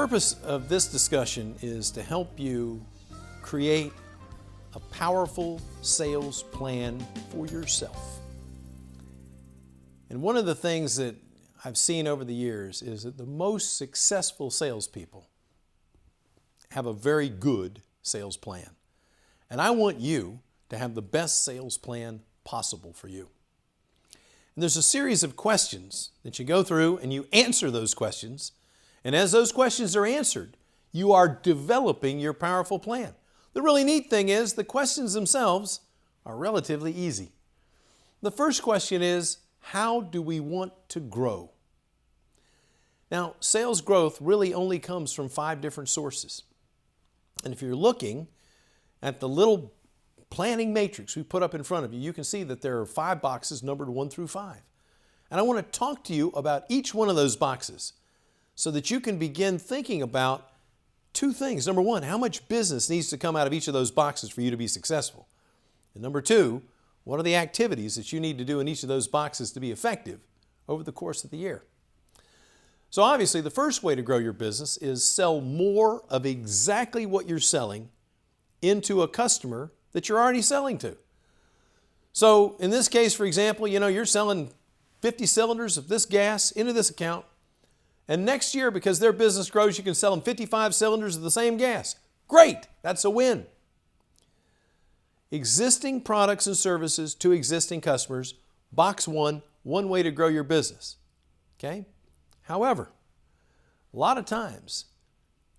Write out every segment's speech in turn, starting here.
purpose of this discussion is to help you create a powerful sales plan for yourself. And one of the things that I've seen over the years is that the most successful salespeople have a very good sales plan. And I want you to have the best sales plan possible for you. And there's a series of questions that you go through and you answer those questions. And as those questions are answered, you are developing your powerful plan. The really neat thing is the questions themselves are relatively easy. The first question is, how do we want to grow? Now, sales growth really only comes from 5 different sources. And if you're looking at the little planning matrix we put up in front of you, you can see that there are 5 boxes numbered 1 through 5. And I want to talk to you about each one of those boxes so that you can begin thinking about 2 things. Number 1, how much business needs to come out of each of those boxes for you to be successful? And number 2, what are the activities that you need to do in each of those boxes to be effective over the course of the year? So obviously, the first way to grow your business is sell more of exactly what you're selling into a customer that you're already selling to. So in this case, for example, you're selling 50 cylinders of this gas into this account. And next year, because their business grows, you can sell them 55 cylinders of the same gas. Great, that's a win. Existing products and services to existing customers, box 1, one way to grow your business. Okay? However, a lot of times,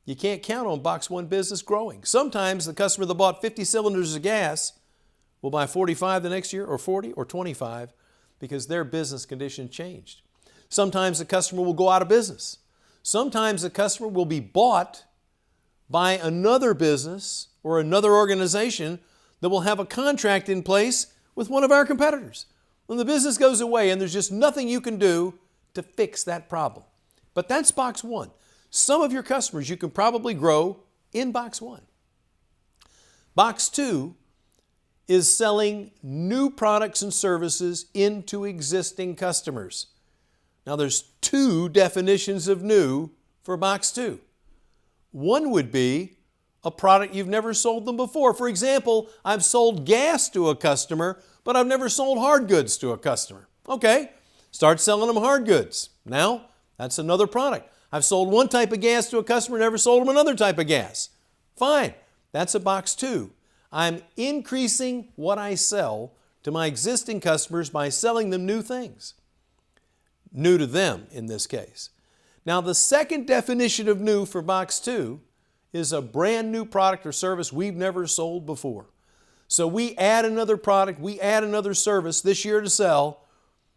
you can't count on box 1 business growing. Sometimes the customer that bought 50 cylinders of gas will buy 45 the next year, or 40, or 25, because their business condition changed. Sometimes the customer will go out of business. Sometimes the customer will be bought by another business or another organization that will have a contract in place with one of our competitors. When the business goes away and there's just nothing you can do to fix that problem. But that's box 1. Some of your customers you can probably grow in box 1. Box 2 is selling new products and services into existing customers. Now there's 2 definitions of new for box 2. One would be a product you've never sold them before. For example, I've sold gas to a customer, but I've never sold hard goods to a customer. Okay, start selling them hard goods. Now, that's another product. I've sold one type of gas to a customer, never sold them another type of gas. Fine, that's a box 2. I'm increasing what I sell to my existing customers by selling them new things. New to them in this case. Now the second definition of new for box 2 is a brand new product or service we've never sold before. So we add another product, we add another service this year to sell.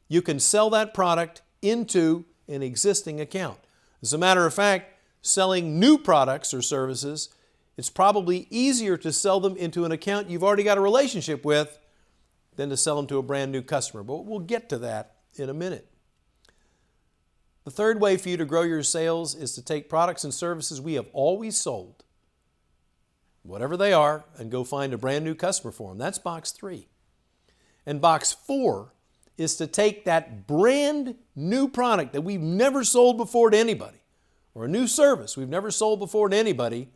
You can sell that product into an existing account. As a matter of fact, selling new products or services, it's probably easier to sell them into an account you've already got a relationship with than to sell them to a brand new customer. But we'll get to that in a minute. The third way for you to grow your sales is to take products and services we have always sold, whatever they are, and go find a brand new customer for them. That's box 3. And box 4 is to take that brand new product that we've never sold before to anybody, or a new service we've never sold before to anybody,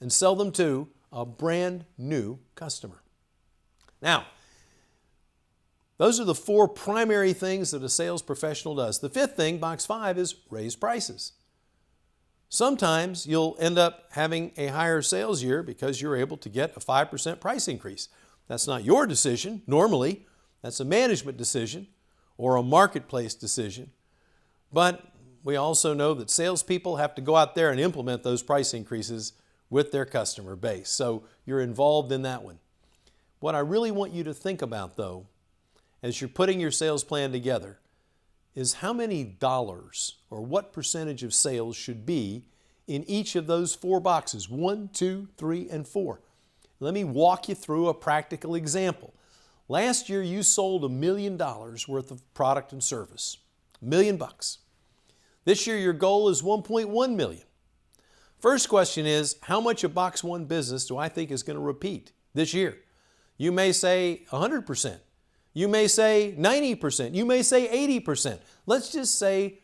and sell them to a brand new customer. Now, those are the 4 primary things that a sales professional does. The 5th thing, box 5, is raise prices. Sometimes you'll end up having a higher sales year because you're able to get a 5% price increase. That's not your decision. Normally, that's a management decision or a marketplace decision. But we also know that salespeople have to go out there and implement those price increases with their customer base. So you're involved in that one. What I really want you to think about, though, as you're putting your sales plan together, is how many dollars or what percentage of sales should be in each of those 4 boxes, 1, 2, 3, and 4. Let me walk you through a practical example. Last year, you sold $1 million worth of product and service, $1 million. This year, your goal is $1.1 million. First question is, how much of box 1 business do I think is going to repeat this year? You may say 100%. You may say 90%. You may say 80%. Let's just say,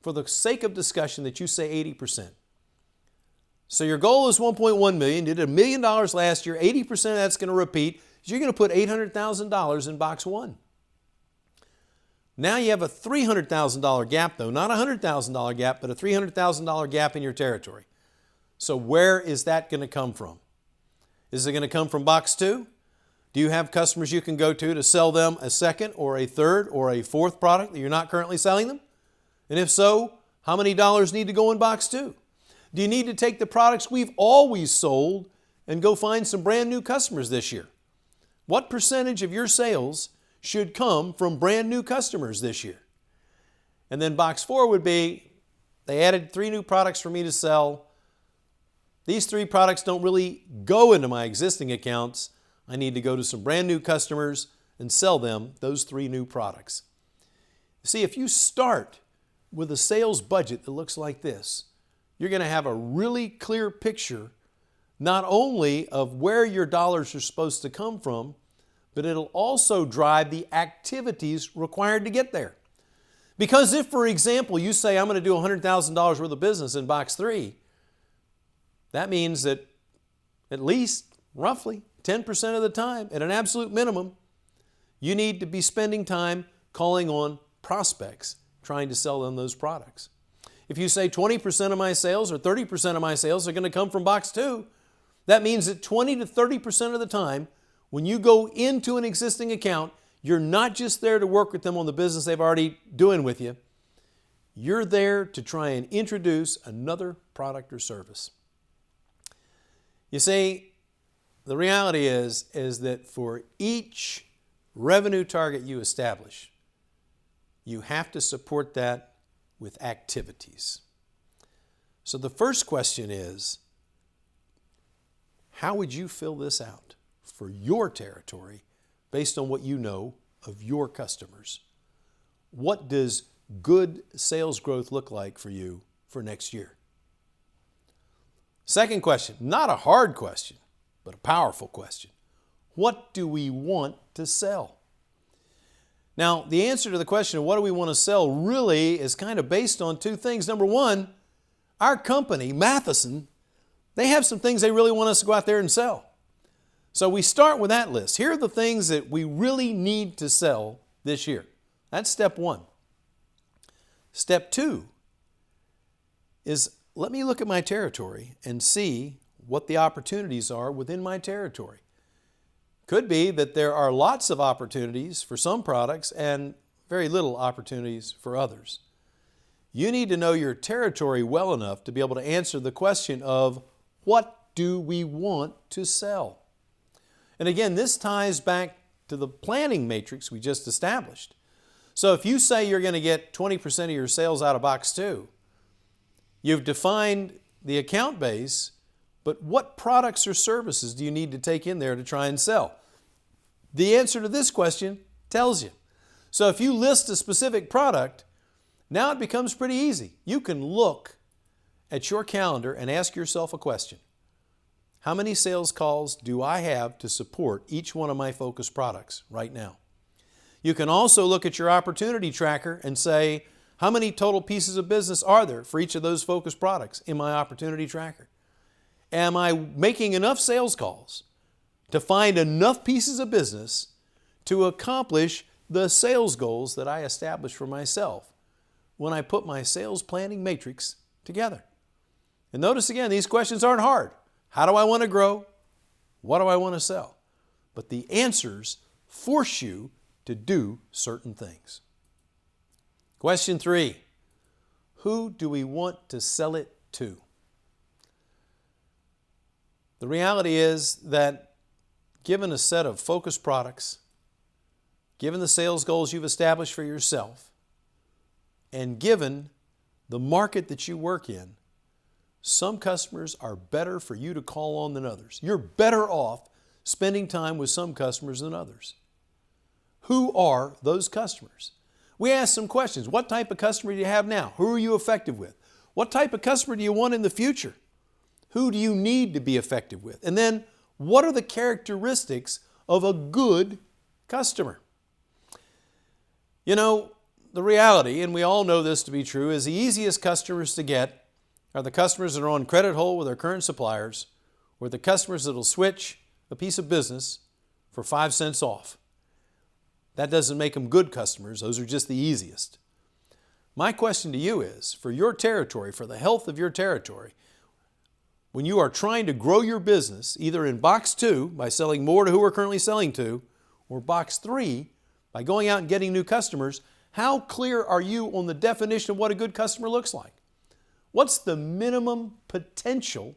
for the sake of discussion, that you say 80%. So your goal is 1.1 million. You did $1 million last year. 80% of that's going to repeat. So you're going to put $800,000 in box one. Now you have a $300,000 gap though, not a $100,000 gap, but a $300,000 gap in your territory. So where is that going to come from? Is it going to come from box two? Do you have customers you can go to sell them a second or a third or a fourth product that you're not currently selling them? And if so, how many dollars need to go in box two? Do you need to take the products we've always sold and go find some brand new customers this year? What percentage of your sales should come from brand new customers this year? And then box four would be, they added 3 new products for me to sell. These 3 products don't really go into my existing accounts. I need to go to some brand new customers and sell them those 3 new products. See, if you start with a sales budget that looks like this, you're going to have a really clear picture not only of where your dollars are supposed to come from, but it'll also drive the activities required to get there. Because if, for example, you say, I'm going to do $100,000 worth of business in box 3, that means that at least, roughly, 10% of the time, at an absolute minimum, you need to be spending time calling on prospects, trying to sell them those products. If you say 20% of my sales or 30% of my sales are going to come from box 2, that means that 20 to 30% of the time, when you go into an existing account, you're not just there to work with them on the business they've already doing with you. You're there to try and introduce another product or service. You see, the reality is that for each revenue target you establish, you have to support that with activities. So the first question is, how would you fill this out for your territory based on what you know of your customers? What does good sales growth look like for you for next year? Second question, not a hard question, but a powerful question. What do we want to sell? Now, the answer to the question of what do we want to sell really is kind of based on 2 things. Number one, our company, Matheson, they have some things they really want us to go out there and sell. So we start with that list. Here are the things that we really need to sell this year. That's step 1. Step 2 is, let me look at my territory and see what the opportunities are within my territory. Could be that there are lots of opportunities for some products and very little opportunities for others. You need to know your territory well enough to be able to answer the question of, what do we want to sell? And again, this ties back to the planning matrix we just established. So if you say you're going to get 20% of your sales out of box 2, you've defined the account base, but what products or services do you need to take in there to try and sell? The answer to this question tells you. So if you list a specific product, now it becomes pretty easy. You can look at your calendar and ask yourself a question. How many sales calls do I have to support each one of my focus products right now? You can also look at your opportunity tracker and say, how many total pieces of business are there for each of those focus products in my opportunity tracker? Am I making enough sales calls to find enough pieces of business to accomplish the sales goals that I established for myself when I put my sales planning matrix together? And notice again, these questions aren't hard. How do I want to grow? What do I want to sell? But the answers force you to do certain things. Question 3, who do we want to sell it to? The reality is that given a set of focus products, given the sales goals you've established for yourself, and given the market that you work in, some customers are better for you to call on than others. You're better off spending time with some customers than others. Who are those customers? We ask some questions. What type of customer do you have now? Who are you effective with? What type of customer do you want in the future? Who do you need to be effective with? And then, what are the characteristics of a good customer? You know, the reality, and we all know this to be true, is the easiest customers to get are the customers that are on credit hold with their current suppliers, or the customers that will switch a piece of business for 5 cents off. That doesn't make them good customers. Those are just the easiest. My question to you is, for your territory, for the health of your territory, when you are trying to grow your business, either in box 2, by selling more to who we're currently selling to, or box 3, by going out and getting new customers, how clear are you on the definition of what a good customer looks like? What's the minimum potential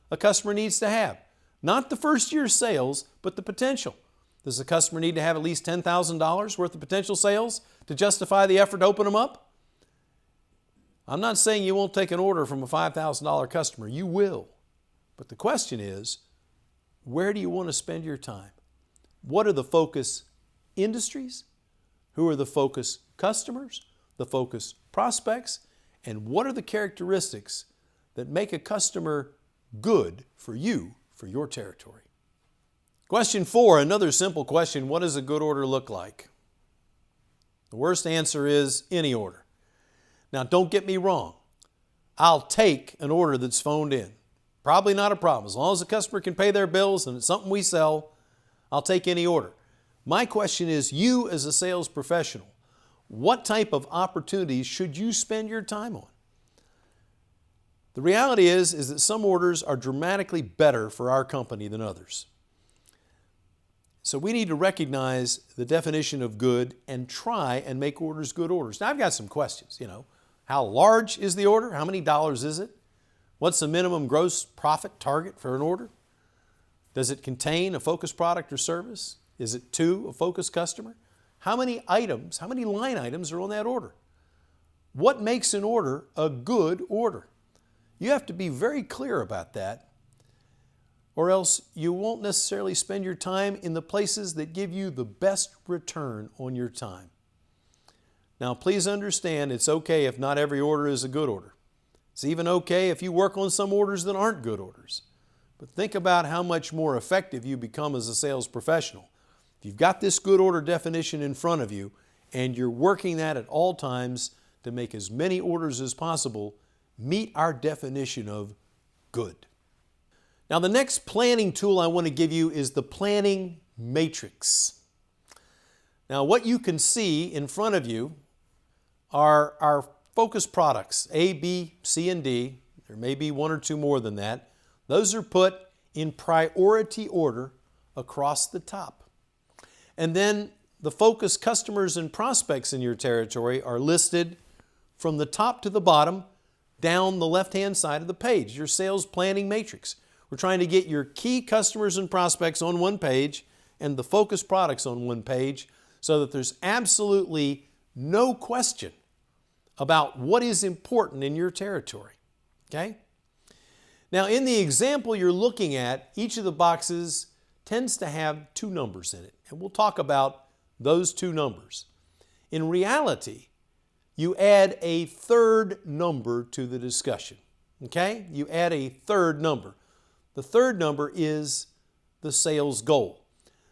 a customer needs to have? Not the first year's sales, but the potential. Does the customer need to have at least $10,000 worth of potential sales to justify the effort to open them up? I'm not saying you won't take an order from a $5,000 customer. You will. But the question is, where do you want to spend your time? What are the focus industries? Who are the focus customers? The focus prospects? And what are the characteristics that make a customer good for you, for your territory? Question 4, another simple question. What does a good order look like? The worst answer is any order. Now, don't get me wrong. I'll take an order that's phoned in. Probably not a problem. As long as the customer can pay their bills and it's something we sell, I'll take any order. My question is, you as a sales professional, what type of opportunities should you spend your time on? The reality is that some orders are dramatically better for our company than others. So we need to recognize the definition of good and try and make orders good orders. Now, I've got some questions. How large is the order? How many dollars is it? What's the minimum gross profit target for an order? Does it contain a focus product or service? Is it to a focus customer? How many items, how many line items are on that order? What makes an order a good order? You have to be very clear about that, or else you won't necessarily spend your time in the places that give you the best return on your time. Now, please understand it's okay if not every order is a good order. It's even okay if you work on some orders that aren't good orders. But think about how much more effective you become as a sales professional. If you've got this good order definition in front of you and you're working that at all times to make as many orders as possible, meet our definition of good. Now, the next planning tool I want to give you is the planning matrix. Now, what you can see in front of you are our focus products, A, B, C, and D. There may be one or two more than that. Those are put in priority order across the top. And then the focus customers and prospects in your territory are listed from the top to the bottom down the left-hand side of the page, your sales planning matrix. We're trying to get your key customers and prospects on one page and the focus products on one page so that there's absolutely no question about what is important in your territory. Okay? Now, in the example you're looking at, each of the boxes tends to have two numbers in it, and we'll talk about those two numbers. In reality, you add a third number to the discussion. Okay? You add a third number. The third number is the sales goal.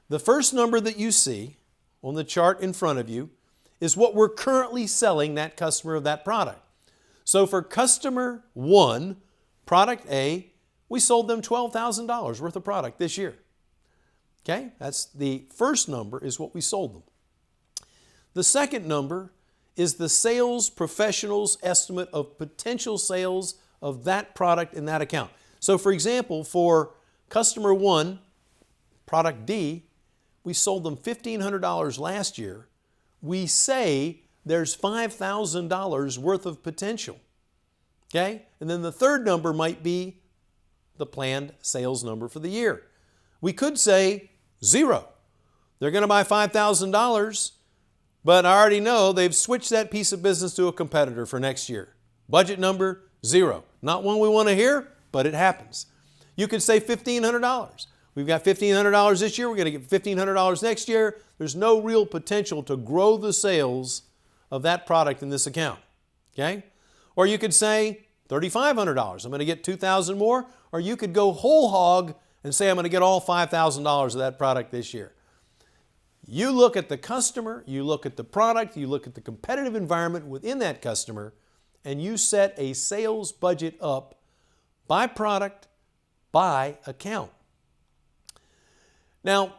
The first number that you see on the chart in front of you is what we're currently selling that customer of that product. So for customer 1, product A, we sold them $12,000 worth of product this year. Okay? That's the first number is what we sold them. The second number is the sales professional's estimate of potential sales of that product in that account. So for example, for customer 1, product D, we sold them $1,500 last year. We say there's $5,000 worth of potential. Okay? And then the third number might be the planned sales number for the year. We could say 0. They're going to buy $5,000, but I already know they've switched that piece of business to a competitor for next year. Budget number 0. Not one we want to hear, but it happens. You could say $1,500. We've got $1,500 this year. We're going to get $1,500 next year. There's no real potential to grow the sales of that product in this account. Okay? Or you could say $3,500. I'm going to get $2,000 more. Or you could go whole hog and say I'm going to get all $5,000 of that product this year. You look at the customer, you look at the product, you look at the competitive environment within that customer, and you set a sales budget up by product, by account. Now,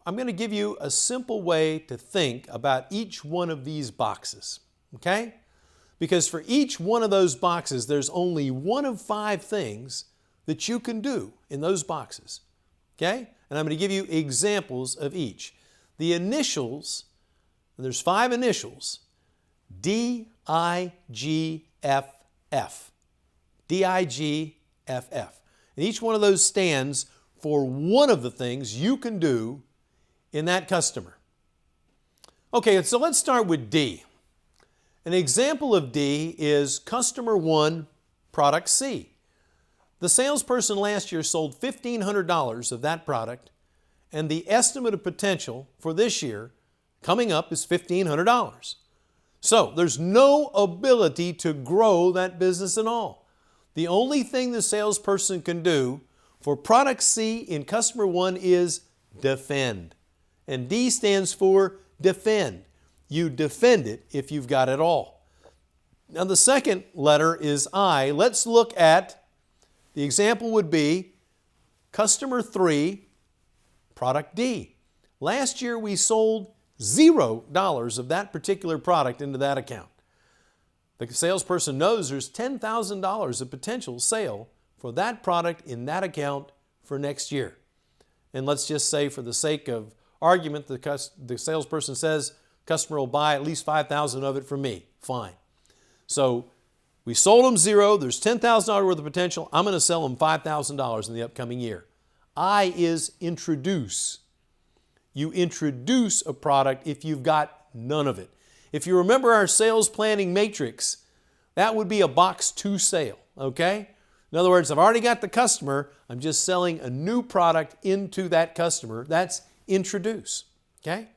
I'm going to give you a simple way to think about each one of these boxes, okay? Because for each one of those boxes, there's only one of 5 things that you can do in those boxes, okay? And I'm going to give you examples of each. The initials, and there's 5 initials, D-I-G-F-F. D-I-G-F-F. And each one of those stands for one of the things you can do in that customer. Okay, so let's start with D. An example of D is Customer 1, Product C. The salesperson last year sold $1,500 of that product, and the estimate of potential for this year coming up is $1,500. So there's no ability to grow that business at all. The only thing the salesperson can do for Product C in Customer 1 is defend. And D stands for defend. You defend it if you've got it all. Now the second letter is I. Let's look at, the example would be Customer 3, Product D. Last year we sold $0 of that particular product into that account. The salesperson knows there's $10,000 of potential sale for that product in that account for next year. And let's just say, for the sake of argument, the salesperson says customer will buy at least $5,000 of it from me. Fine. So we sold them $0. There's $10,000 worth of potential. I'm going to sell them $5,000 in the upcoming year. I is introduce. You introduce a product if you've got none of it. If you remember our sales planning matrix, that would be a box 2 sale, okay? In other words, I've already got the customer, I'm just selling a new product into that customer. That's introduce, okay?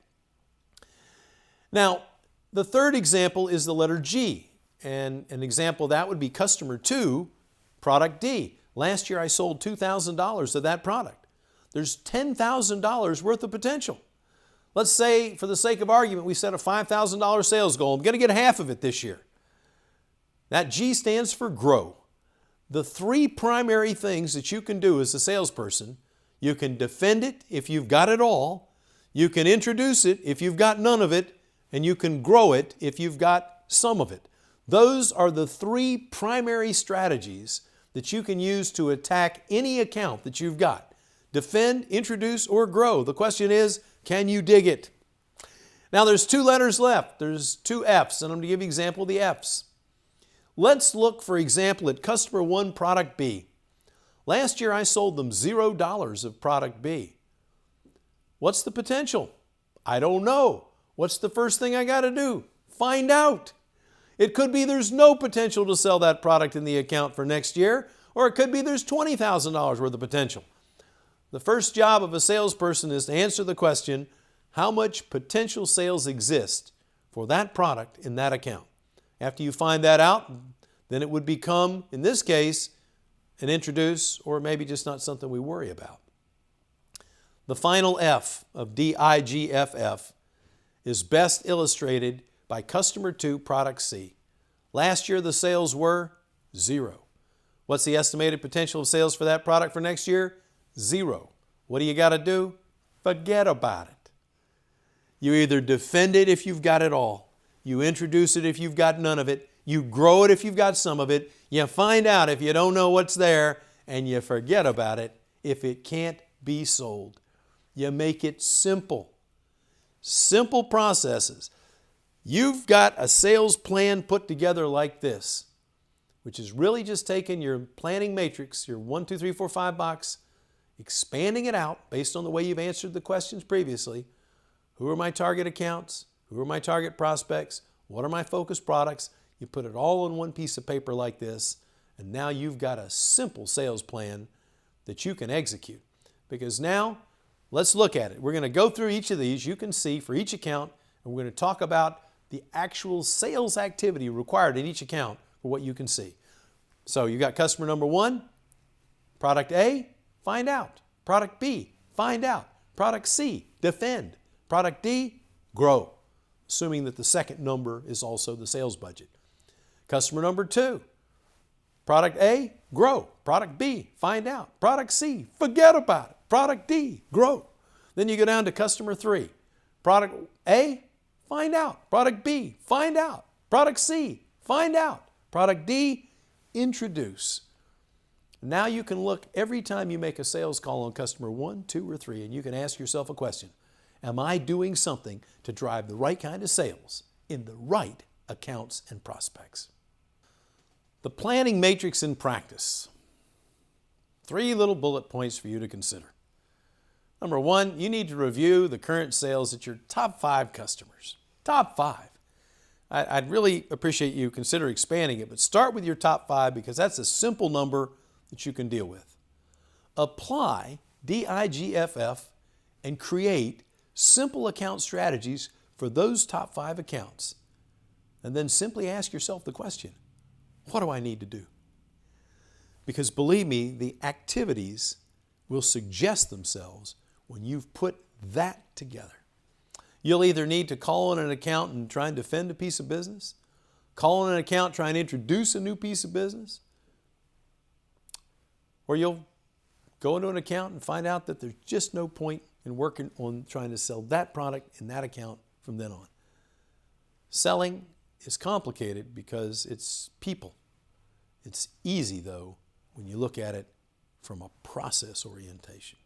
Now, the third example is the letter G, and an example of that would be Customer 2, Product D. Last year I sold $2,000 of that product. There's $10,000 worth of potential. Let's say, for the sake of argument, we set a $5,000 sales goal. I'm going to get half of it this year. That G stands for grow. The 3 primary things that you can do as a salesperson: you can defend it if you've got it all, you can introduce it if you've got none of it, and you can grow it if you've got some of it. Those are the 3 primary strategies that you can use to attack any account that you've got. Defend, introduce, or grow. The question is, can you dig it? Now there's 2 letters left. There's 2 F's, and I'm going to give you an example of the F's. Let's look, for example, at Customer 1, Product B. Last year I sold them $0 of Product B. What's the potential? I don't know. What's the first thing I got to do? Find out. It could be there's no potential to sell that product in the account for next year, or it could be there's $20,000 worth of potential. The first job of a salesperson is to answer the question, how much potential sales exist for that product in that account? After you find that out, then it would become, in this case, an introduce, or maybe just not something we worry about. The final F of D-I-G-F-F is best illustrated by Customer 2, Product C. Last year the sales were 0. What's the estimated potential of sales for that product for next year? 0. What do you got to do? Forget about it. You either defend it if you've got it all, you introduce it if you've got none of it, you grow it if you've got some of it, you find out if you don't know what's there, and you forget about it if it can't be sold. You make it simple. Simple processes. You've got a sales plan put together like this, which is really just taking your planning matrix, your 1, 2, 3, 4, 5 box, expanding it out based on the way you've answered the questions previously. Who are my target accounts? Who are my target prospects? What are my focus products? You put it all on one piece of paper like this, and now you've got a simple sales plan that you can execute. Because now, let's look at it. We're going to go through each of these. You can see for each account, and we're going to talk about the actual sales activity required in each account for what you can see. So you got customer number 1, product A, find out. Product B, find out. Product C, defend. Product D, grow, assuming that the second number is also the sales budget. Customer number 2, product A, grow. Product B, find out. Product C, forget about it. Product D, grow. Then you go down to customer 3. Product A, find out. Product B, find out. Product C, find out. Product D, introduce. Now you can look every time you make a sales call on customer 1, 2, or 3, and you can ask yourself a question. Am I doing something to drive the right kind of sales in the right accounts and prospects? The planning matrix in practice. 3 little bullet points for you to consider. Number 1, you need to review the current sales at your top 5 customers. Top 5. I'd really appreciate you consider expanding it, but start with your top 5 because that's a simple number that you can deal with. Apply DIGFF and create simple account strategies for those top 5 accounts. And then simply ask yourself the question, what do I need to do? Because believe me, the activities will suggest themselves when you've put that together. You'll either need to call on an account and try and defend a piece of business, call on an account, try and introduce a new piece of business, or you'll go into an account and find out that there's just no point in working on trying to sell that product in that account from then on. Selling is complicated because it's people. It's easy, though, when you look at it from a process orientation.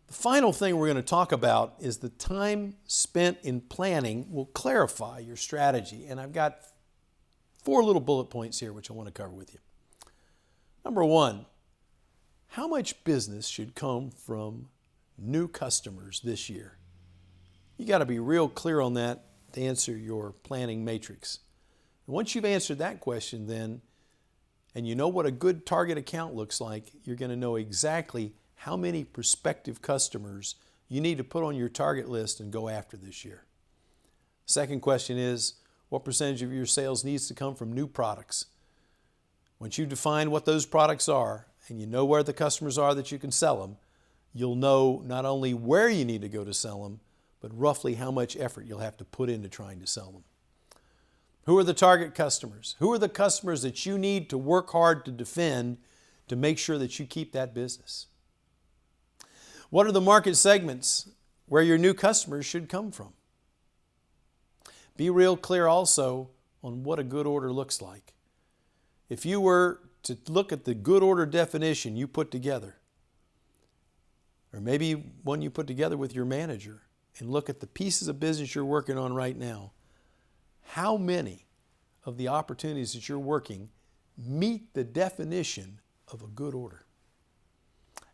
The final thing we're going to talk about is the time spent in planning will clarify your strategy. And I've got 4 little bullet points here which I want to cover with you. Number 1, how much business should come from new customers this year? You got to be real clear on that to answer your planning matrix. And once you've answered that question then, and you know what a good target account looks like, you're going to know exactly how many prospective customers you need to put on your target list and go after this year. Second question is, what percentage of your sales needs to come from new products? Once you define what those products are and you know where the customers are that you can sell them, you'll know not only where you need to go to sell them, but roughly how much effort you'll have to put into trying to sell them. Who are the target customers? Who are the customers that you need to work hard to defend to make sure that you keep that business? What are the market segments where your new customers should come from? Be real clear also on what a good order looks like. If you were to look at the good order definition you put together, or maybe one you put together with your manager, and look at the pieces of business you're working on right now, how many of the opportunities that you're working meet the definition of a good order?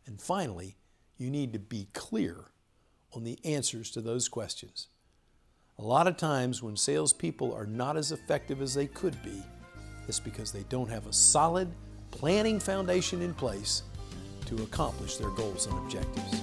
And finally, you need to be clear on the answers to those questions. A lot of times when salespeople are not as effective as they could be, it's because they don't have a solid planning foundation in place to accomplish their goals and objectives.